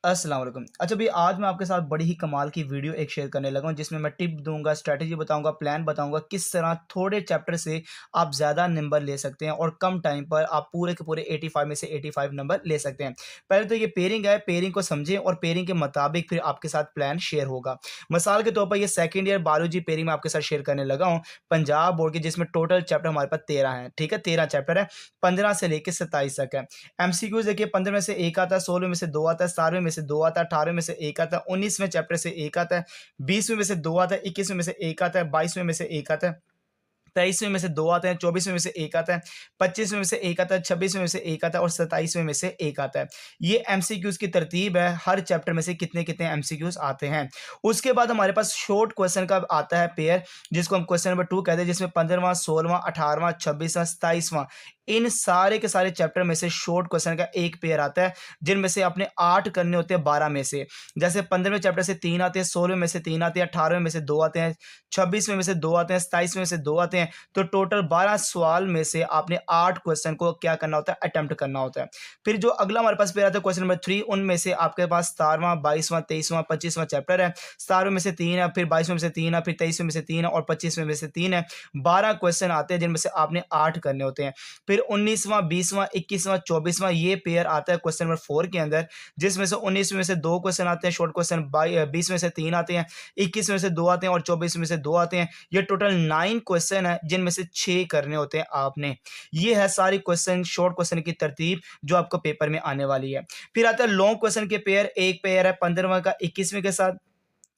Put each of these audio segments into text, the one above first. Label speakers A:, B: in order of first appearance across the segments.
A: अस्सलाम वालेकुम। अच्छा भई, आज मैं आपके साथ बड़ी ही कमाल की वीडियो एक शेयर करने लगा हूँ, जिसमें मैं टिप दूँगा, स्ट्रैटेजी बताऊँगा, प्लान बताऊँगा, किस तरह थोड़े चैप्टर से आप ज़्यादा नंबर ले सकते हैं और कम टाइम पर आप पूरे के पूरे 85 में से 85 नंबर ले सकते हैं। पहले तो ये पेयरिंग है, पेयरिंग को समझें और पेयरिंग के मुताबिक फिर आपके साथ प्लान शेयर होगा। मिसाल के तौर पर ये सेकंड ईयर बायोलॉजी पेयरिंग मैं आपके साथ शेयर करने लगा हूँ, पंजाब बोर्ड की, जिसमें टोटल चैप्टर हमारे पास 13 हैं, ठीक है? 13 चैप्टर है, 15 से लेके 27 तक है। एमसीक्यूज़ देखिए, 15 में से 1 आता है, 16 में से 2 आता है, 17वें में से 2 आता है, 18वें में से 1 आता है, 19वें चैप्टर से 1 आता है, 20वें में से 2 आता है, 21वें में से 1 आता है, 22वें में से 1 आता है, 23वें में से 2 आते हैं, 24वें में से 1 आता है, 25वें में से 1 आता है, 26वें में से 1 आता है और 27वें में से 1 आता है। ये एमसीक्यूज़ की तरतीब है, हर चैप्टर में से कितने-कितने एमसीक्यूज़ आते हैं। उसके बाद हमारे पास शॉर्ट क्वेश्चन का आता है पेयर, जिसको हम क्वेश्चन नंबर 2 कहते हैं, जिसमें 15वां, 16वां, 18वां, 26वां, 27वां, इन सारे के सारे चैप्टर में से शॉर्ट क्वेश्चन का एक पेयर आता है, जिनमें से आपने 8 करने होते हैं 12 में से। जैसे 15वें चैप्टर से 3 आते हैं, 16वें में से 3 आते हैं, 18वें में से 2 आते हैं, 26वें में से 2 आते हैं, 27वें में से 2 आते हैं। तो टोटल 12 सवाल में से आपने 8 क्वेश्चन को क्या करना होता है, अटेम्प्ट करना होता है। फिर जो अगला हमारे पास पेयर आता है क्वेश्चन नंबर 3, उनमें से आपके पास 17वां, 22वां, 23वां, 25वां चैप्टर है। 17वें में से 3 है, फिर 22वें में से 3 है, फिर 23वें में से 3 है और 25वें में से 3 है। 12 क्वेश्चन आते हैं, जिनमें से आपने 8 करने होते हैं। फिर 19वां, 20वां, 21वां, 24वां ये पेयर आता है क्वेश्चन नंबर 4 के अंदर, जिसमें से 19वें में से 2 क्वेश्चन आते हैं, शॉर्ट क्वेश्चन 20 में से 3 आते हैं, 21 में से 2 आते हैं और 24 में से 2 आते हैं। ये टोटल 9 क्वेश्चन है, जिनमें से 6 करने होते हैं आपने। ये है सारी क्वेश्चन शॉर्ट क्वेश्चन की तरतीब जो आपको पेपर में आने वाली है। फिर आता है लॉन्ग क्वेश्चन के पेयर, एक पेयर है 15वां का 21वें के साथ,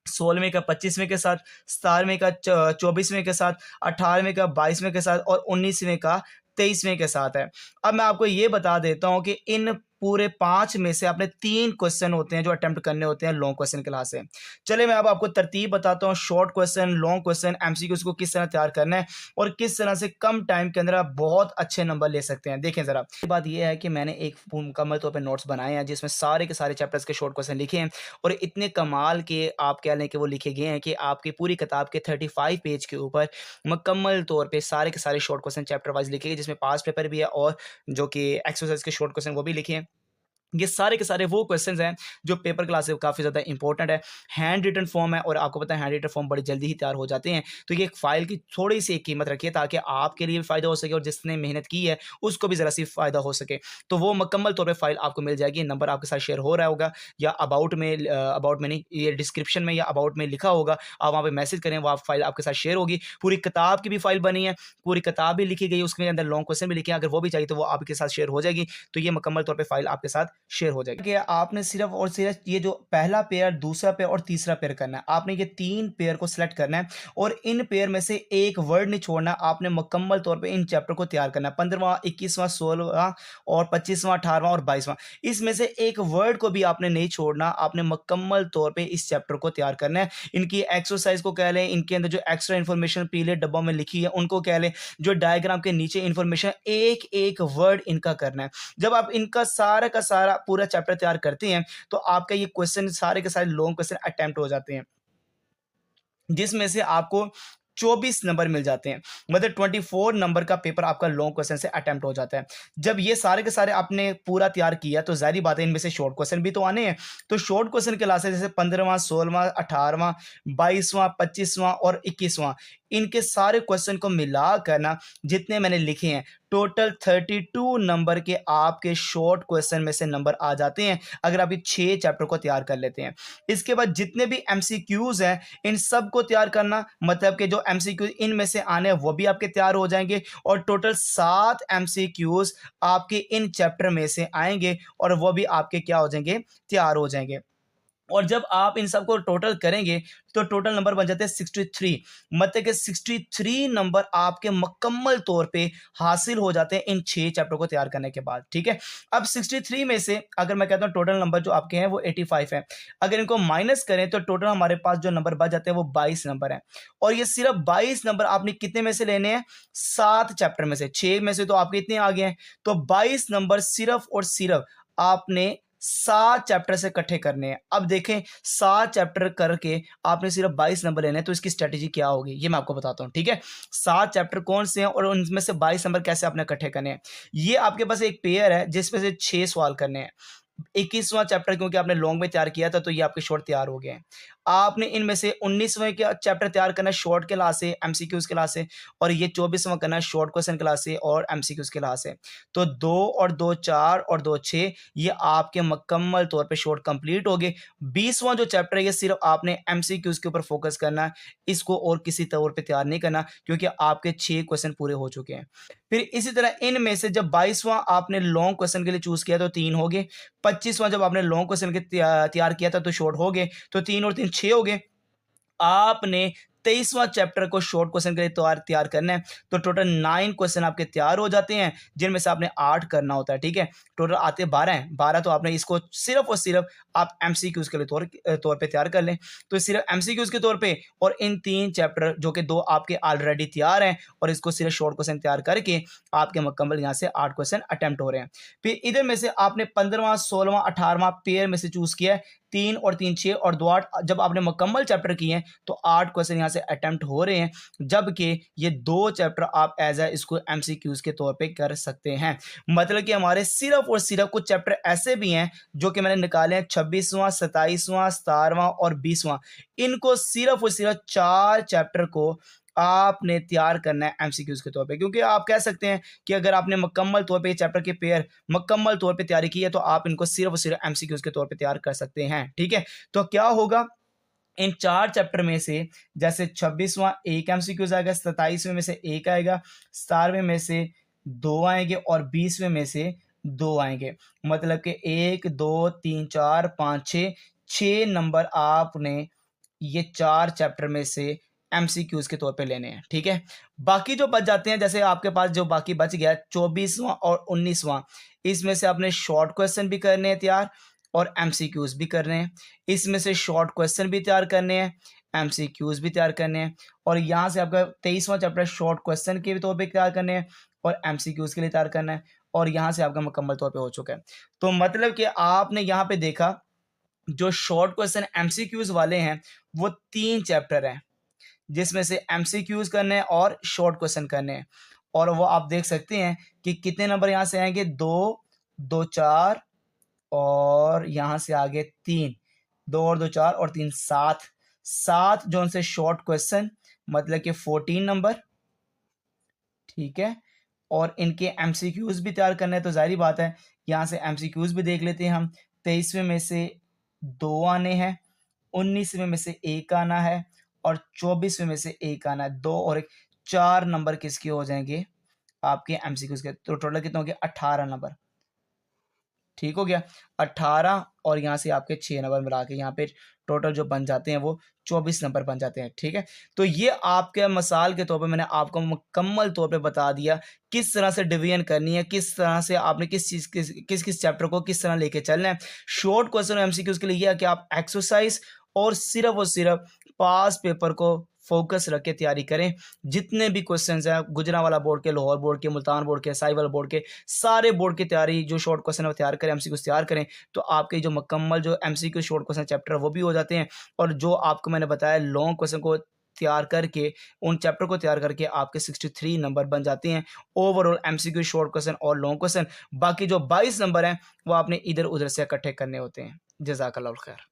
A: 16वें का 25वें के साथ, 17वें का 24वें के साथ, 18वें का 22वें के साथ और 19वें का 23वें के साथ है। अब मैं आपको ये बता देता हूँ कि इन पूरे 5 में से आपने 3 क्वेश्चन होते हैं जो अटेम्प्ट करने होते हैं लॉन्ग क्वेश्चन क्लास से। चलिए मैं अब आपको तरतीब बताता हूँ, short question, long question, MCQs को किस तरह तैयार करना है और किस तरह से कम टाइम के अंदर आप बहुत अच्छे नंबर ले सकते हैं। देखें ज़रा, बात ये है कि मैंने एक मुकम्मल तौर पे नोट्स बनाए हैं, जिसमें सारे के सारे चैप्टर्स के शॉर्ट क्वेश्चन लिखे हैं और इतने कमाल के आप कह लें कि वो लिखे गए हैं कि आपकी पूरी किताब के 35 पेज के ऊपर मुकम्मल तौर पे सारे के सारे शॉर्ट क्वेश्चन चैप्टर वाइज़ लिखे गए, जिसमें पास्ट पेपर भी है और जो कि एक्सरसाइज के शॉर्ट क्वेश्चन वो भी लिखे हैं। ये सारे के सारे वो क्वेश्चंस हैं जो पेपर क्लास से काफ़ी ज़्यादा इंपॉर्टेंट है। हैंड रिटन फॉर्म है और आपको पता है हैंड रिटन फॉर्म बड़ी जल्दी ही तैयार हो जाते हैं। तो ये एक फ़ाइल की थोड़ी-सी एक कीमत रखिए, ताकि आपके लिए भी फ़ायदा हो सके और जिसने मेहनत की है उसको भी ज़रा-सी फ़ायदा हो सके। तो वो मुकम्मल तौर पे फ़ाइल आपको मिल जाएगी। नंबर आपके साथ शेयर हो रहा होगा या अबाउट में नहीं, ये डिस्क्रिप्शन में या अबाउट में लिखा होगा। आप वहाँ पे मैसेज करें, वो आप फ़ाइल आपके साथ शेयर होगी। पूरी किताब की भी फ़ाइल बनी है, पूरी किताब भी लिखी गई है, उसके अंदर लॉन्ग क्वेश्चन भी लिखे हैं। अगर वो भी चाहिए तो वो आपके साथ शेयर हो जाएगी। तो ये मुकम्मल तौर पे फ़ाइल आपके साथ शेयर हो जाएगी। कि आपने सिर्फ़ और सिर्फ़ ये जो पहला पेयर, दूसरा पेयर और तीसरा पेयर करना है। आपने ये 3 पेयर को सिलेक्ट करना है और इन पेयर में से एक वर्ड नहीं छोड़ना। आपने मुकम्मल तौर पे इन चैप्टर को तैयार करना है। 15वां, 21वां, 16वां और 25वां, 18वां और 22वां। इसमें से एक वर्ड को भी आपने नहीं छोड़ना। आपने मुकम्मल तौर पे इस चैप्टर को तैयार करना है। इनकी एक्सरसाइज़ को कह लें, इनके अंदर जो एक्स्ट्रा इन्फॉर्मेशन पीले डब्बों में लिखी है उनको कह लें, जो डायग्राम के नीचे इन्फॉर्मेशन, एक-एक वर्ड इनका करना है। जब आप इनका सारा का सारा पूरा चैप्टर तैयार करते हैं, तो आपका ये क्वेश्चन सारे के सारे लॉन्ग क्वेश्चन अटेम्प्ट हो जाते हैं, जिसमें से आपको 24 नंबर मिल जाते हैं। मतलब 24 नंबर का पेपर आपका लॉन्ग क्वेश्चन से अटेम्प्ट हो जाता है। जब ये सारे के सारे आपने पूरा तैयार किया, तो ज़ाहिर-सी बात है इनमें से शॉर्ट क्वेश्चन भी तो आने हैं। तो शॉर्ट क्वेश्चन क्लासेस जैसे 15वां, 16वां, 18वां, 22वां, 25वां और 21वां, इनके सारे क्वेश्चन को मिलाकर ना, जितने मैंने लिखे हैं, टोटल 32 नंबर के आपके शॉर्ट क्वेश्चन में से नंबर आ जाते हैं, अगर आप ये 6 चैप्टर को तैयार कर लेते हैं। इसके बाद जितने भी एमसीक्यूज़ हैं, इन सब को तैयार करना, मतलब कि जो एमसीक्यू इनमें से आने हैं वो भी आपके तैयार हो जाएंगे और टोटल 7 एमसीक्यूज़ आपके इन चैप्टर में से आएंगे और वो भी आपके क्या हो जाएंगे, तैयार हो जाएंगे। और जब आप इन सबको टोटल करेंगे, तो टोटल नंबर बन जाते हैं 63। मतलब कि 63 नंबर आपके मुकम्मल तौर पे हासिल हो जाते हैं इन 6 चैप्टर को तैयार करने के बाद, ठीक है? अब 63 में से अगर मैं कहता हूँ टोटल नंबर जो आपके हैं वो 85 हैं। अगर इनको माइनस करें तो टोटल हमारे पास जो नंबर बच जाते हैं वो 22 नंबर हैं। और ये सिर्फ 22 नंबर आपने कितने में से लेने हैं? 7 चैप्टर में से। 6 में से तो आपके इतने आ गए हैं। तो 22 नंबर सिर्फ और सिर्फ आपने 7 चैप्टर से इकट्ठे करने हैं। अब देखें, 7 चैप्टर करके आपने सिर्फ 22 नंबर लेने हैं, तो इसकी स्ट्रैटेजी क्या होगी ये मैं आपको बताता हूँ, ठीक है? 7 चैप्टर कौन से हैं और उनमें से 22 नंबर कैसे आपने इकट्ठे करने हैं। ये आपके पास एक पेयर है जिसमें से 6 सवाल करने हैं। 21वां चैप्टर क्योंकि आपने लॉन्ग में तैयार किया था तो ये आपके शॉर्ट तैयार हो गए हैं। आपने इनमें से 19वें का चैप्टर तैयार करना है शॉर्ट के लिहाज से, एमसीक्यूज के लिहाज से, और ये 24वां करना है शॉर्ट क्वेश्चन के लिहाज से और एमसीक्यूज के लिहाज से। तो 2 और 2 4 और 2 6 ये आपके मुकम्मल तौर पे शॉर्ट कंप्लीट हो गए। 20वां जो चैप्टर है ये सिर्फ आपने एमसीक्यूज के ऊपर फोकस करना है, इसको और किसी तौर पे तैयार नहीं करना क्योंकि आपके 6 क्वेश्चन पूरे हो चुके हैं। फिर इसी तरह इनमें से जब 22वां आपने लॉन्ग क्वेश्चन के लिए चूज किया तो 3 हो गए, 25वां जब आपने लॉन्ग क्वेश्चन के तैयार किया था तो शॉर्ट हो गए, तो 3 और 3 6 हो गए। आपने 23वां चैप्टर को शॉर्ट क्वेश्चन के लिए तैयार करना है, तो टोटल 9 क्वेश्चन आपके तैयार हो जाते हैं जिनमें से आपने 8 करना होता है, ठीक है। टोटल आते 12 हैं, 12 तो आपने इसको सिर्फ और सिर्फ आप एमसीक्यूज के लिए तौर पे तैयार कर लें, तो सिर्फ एमसीक्यूज के तौर पे। और इन 3 चैप्टर जो कि 2 आपके ऑलरेडी तैयार हैं और इसको सिर्फ शॉर्ट क्वेश्चन तैयार करके आपके मुकम्मल यहाँ से 8 क्वेश्चन अटेम्प्ट हो रहे हैं। फिर इधर में से आपने 15वां 16वां 18वां पेयर में से चूज किया है, 3 और 3 6 और 2 8। जब आपने मुकम्मल चैप्टर किए हैं तो 8 क्वेश्चन यहाँ से अटेम्प्ट हो रहे हैं, जबकि ये 2 चैप्टर आप एज ए इसको एमसीक्यूज के तौर पे कर सकते हैं। मतलब कि हमारे सिर्फ और सिर्फ कुछ चैप्टर ऐसे भी हैं जो कि मैंने निकाले हैं 26वां 27वां 17वां और 20वां। इनको सिर्फ और सिर्फ 4 चैप्टर को आपने तैयार करना है एमसीक्यूज के तौर पे, क्योंकि आप कह सकते हैं कि अगर आपने मुकम्मल तौर पे चैप्टर के पेयर मुकम्मल तौर पे तैयारी की है तो आप इनको सिर्फ और सिर्फ एमसीक्यूज के तौर पे तैयार कर सकते हैं, ठीक है। तो क्या होगा, इन 4 चैप्टर में से जैसे 26वां एक एमसीक्यूज आएगा, 27वें में से एक आएगा, 17वें में से 2 आएंगे और 20वें में से 2 आएंगे। मतलब कि 1 2 3 4 5 6 नंबर आपने ये 4 चैप्टर में से एमसीक्यूज के तौर पे लेने हैं, ठीक है। बाकी जो बच जाते हैं, जैसे आपके पास जो बाकी बच गया 24वां और 19वां, इसमें से आपने शॉर्ट क्वेश्चन भी करने हैं तैयार और एमसीक्यूज भी करने हैं। इसमें से शॉर्ट क्वेश्चन भी तैयार करने हैं, एमसीक्यूज भी तैयार करने हैं, और यहाँ से आपका 23वां चैप्टर शॉर्ट क्वेश्चन के तौर पे तैयार करने हैं और एमसीक्यूज के लिए तैयार करना है, और यहाँ से आपका मुकम्मल तौर पे हो चुका है। तो मतलब कि आपने यहाँ पे देखा जो शॉर्ट क्वेश्चन एमसीक्यूज वाले हैं वो 3 चैप्टर हैं जिसमें से एमसीक्यूज करने हैं और शॉर्ट क्वेश्चन करने हैं, और वो आप देख सकते हैं कि कितने नंबर यहाँ से आएंगे, 2 2 4 और यहाँ से आगे 3, 2 और 2 4 और 3 7, 7 जो उनसे शॉर्ट क्वेश्चन, मतलब कि 14 नंबर, ठीक है। और इनके एमसीक्यूज भी तैयार करने हैं, तो जाहिर बात है यहाँ से एमसीक्यूज भी देख लेते हैं हम। 23वें में से 2 आने हैं, 19वें में से 1 आना है और 24वें में से 1 आना है। 2 और 1 4 नंबर किसके हो जाएंगे आपके एमसीक्यूज के, तो टोटल कितने हो गए 18 नंबर, ठीक हो गया। 18 और यहाँ से आपके 6 नंबर मिला के यहाँ पे टोटल जो बन जाते हैं वो 24 नंबर बन जाते हैं, ठीक है। तो ये आपके मिसाल के तौर पे मैंने आपको मुकम्मल तौर पे बता दिया किस तरह से डिवीजन करनी है, किस तरह से आपने किस चीज़ किस किस चैप्टर को किस तरह लेके चलना है। शॉर्ट क्वेश्चन और एमसीक्यूज के लिए ये है कि आप एक्सरसाइज और सिर्फ पास पेपर को फोकस रख के तैयारी करें। जितने भी क्वेश्चंस हैं गुजरांवाला बोर्ड के, लाहौर बोर्ड के, मुल्तान बोर्ड के, साहिवाल बोर्ड के, सारे बोर्ड की तैयारी जो शॉर्ट क्वेश्चन है वो तैयार करें, एमसीक्यूज तैयार करें, तो आपके जो मुकम्मल जो एमसीक्यू शॉर्ट क्वेश्चन चैप्टर वो भी हो जाते हैं। और जो आपको मैंने बताया लॉन्ग क्वेश्चन को तैयार करके, उन चैप्टर को तैयार करके आपके 63 नंबर बन जाते हैं ओवरऑल एमसीक्यू शॉर्ट क्वेश्चन और लॉन्ग क्वेश्चन। बाकी जो 22 नंबर हैं वो आपने इधर उधर से इकट्ठे करने होते हैं। जज़ाकल्लाह खैर।